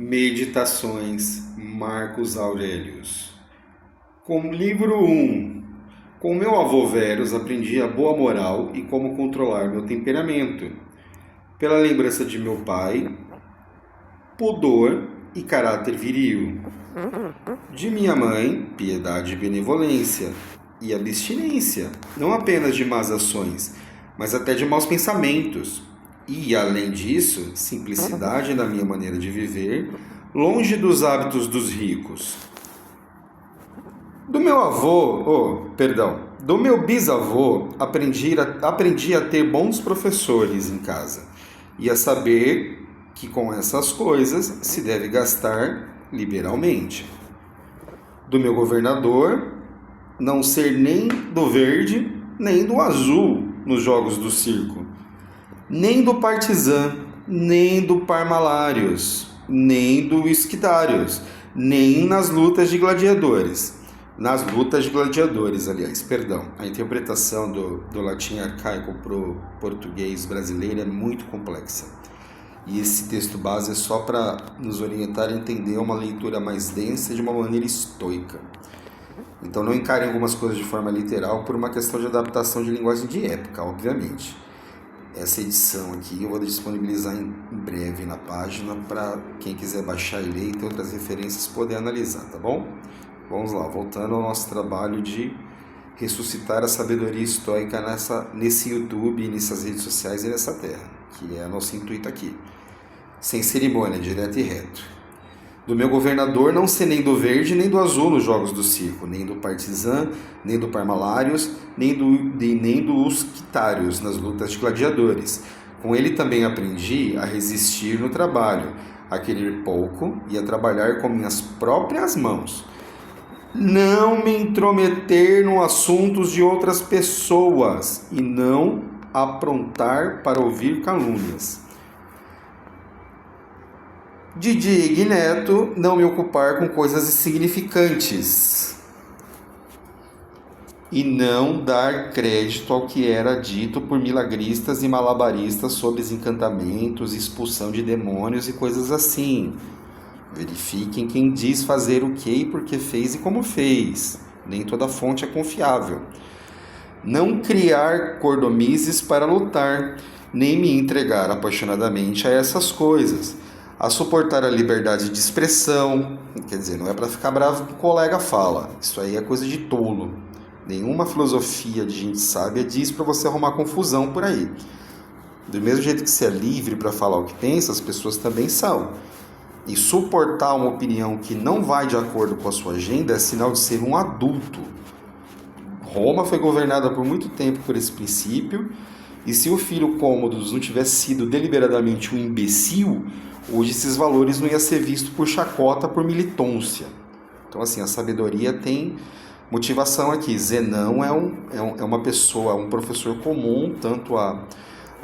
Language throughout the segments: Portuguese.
Meditações Marcos Aurelius. Com livro 1. Com meu avô Verus aprendi a boa moral e como controlar meu temperamento. Pela lembrança de meu pai, pudor e caráter viril. De minha mãe, piedade e benevolência. E abstinência, não apenas de más ações, mas até de maus pensamentos. E, além disso, simplicidade na minha maneira de viver, longe dos hábitos dos ricos. Do meu bisavô, aprendi a ter bons professores em casa e a saber que com essas coisas se deve gastar liberalmente. Do meu governador, não ser nem do verde, nem do azul nos jogos do circo, nem do partizan, nem do parmalários, nem do esquitários, nem nas lutas de gladiadores. A interpretação do latim arcaico para o português brasileiro é muito complexa. E esse texto base é só para nos orientar a entender uma leitura mais densa de uma maneira estoica. Então não encarem algumas coisas de forma literal por uma questão de adaptação de linguagem de época, obviamente. Essa edição aqui eu vou disponibilizar em breve na página para quem quiser baixar e ler e ter outras referências poder analisar, tá bom? Vamos lá, voltando ao nosso trabalho de ressuscitar a sabedoria estoica nesse YouTube, nessas redes sociais e nessa terra, que é nosso intuito aqui. Sem cerimônia, direto e reto. Do meu governador não ser nem do verde nem do azul nos jogos do circo, nem do partizan, nem do parmalários, nem dos quitários nas lutas de gladiadores. Com ele também aprendi a resistir no trabalho, a querer pouco e a trabalhar com minhas próprias mãos. Não me intrometer nos assuntos de outras pessoas e não aprontar para ouvir calúnias. De dia e neto, não me ocupar com coisas insignificantes e não dar crédito ao que era dito por milagristas e malabaristas sobre encantamentos, expulsão de demônios e coisas assim. Verifiquem quem diz fazer o que e por que fez e como fez. Nem toda fonte é confiável. Não criar cordomizes para lutar, nem me entregar apaixonadamente a essas coisas. A suportar a liberdade de expressão, quer dizer, não é para ficar bravo que o colega fala, isso aí é coisa de tolo. Nenhuma filosofia de gente sábia diz para você arrumar confusão por aí. Do mesmo jeito que você é livre para falar o que pensa, as pessoas também são. E suportar uma opinião que não vai de acordo com a sua agenda é sinal de ser um adulto. Roma foi governada por muito tempo por esse princípio, e se o filho Cômodos não tivesse sido deliberadamente um imbecil, hoje esses valores não iam ser vistos por chacota, por militância. Então, assim, a sabedoria tem motivação aqui. Zenão é uma pessoa, um professor comum, tanto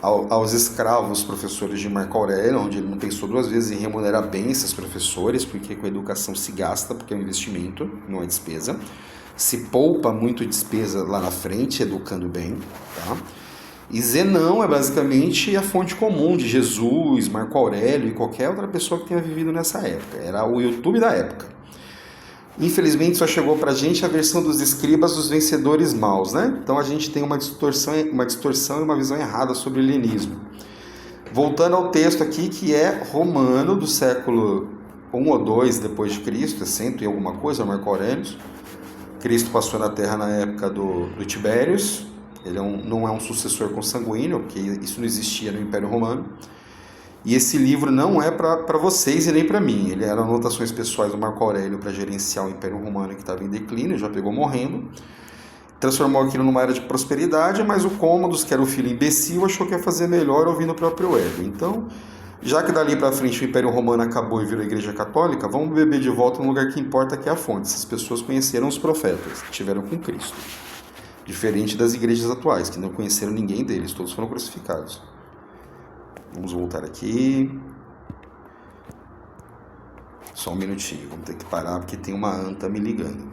aos escravos professores de Marco Aurélio, onde ele não pensou duas vezes em remunerar bem esses professores, porque com a educação se gasta, porque é um investimento, não é despesa. Se poupa muito despesa lá na frente, educando bem, tá? E Zenão é basicamente a fonte comum de Jesus, Marco Aurélio e qualquer outra pessoa que tenha vivido nessa época. Era o YouTube da época. Infelizmente só chegou pra gente a versão dos escribas dos vencedores maus, né? Então a gente tem uma distorção e uma visão errada sobre o helenismo. Voltando ao texto aqui, que é romano, do século 1 ou 2 depois de Cristo, é 100 e alguma coisa, Marco Aurélio. Cristo passou na Terra na época do Tibérios. Ele não é um sucessor consanguíneo, porque isso não existia no Império Romano. E esse livro não é para vocês e nem para mim. Ele era anotações pessoais do Marco Aurélio para gerenciar o Império Romano que estava em declínio, já pegou morrendo. Transformou aquilo numa era de prosperidade, mas o Cômodos, que era o filho imbecil, achou que ia fazer melhor ouvindo o próprio ego. Então, já que dali para frente o Império Romano acabou e virou a Igreja Católica, vamos beber de volta no lugar que importa, que é a fonte. Essas pessoas conheceram os profetas, que estiveram com Cristo. Diferente das igrejas atuais, que não conheceram ninguém deles, todos foram crucificados. Vamos voltar aqui. Só um minutinho, vamos ter que parar porque tem uma anta me ligando.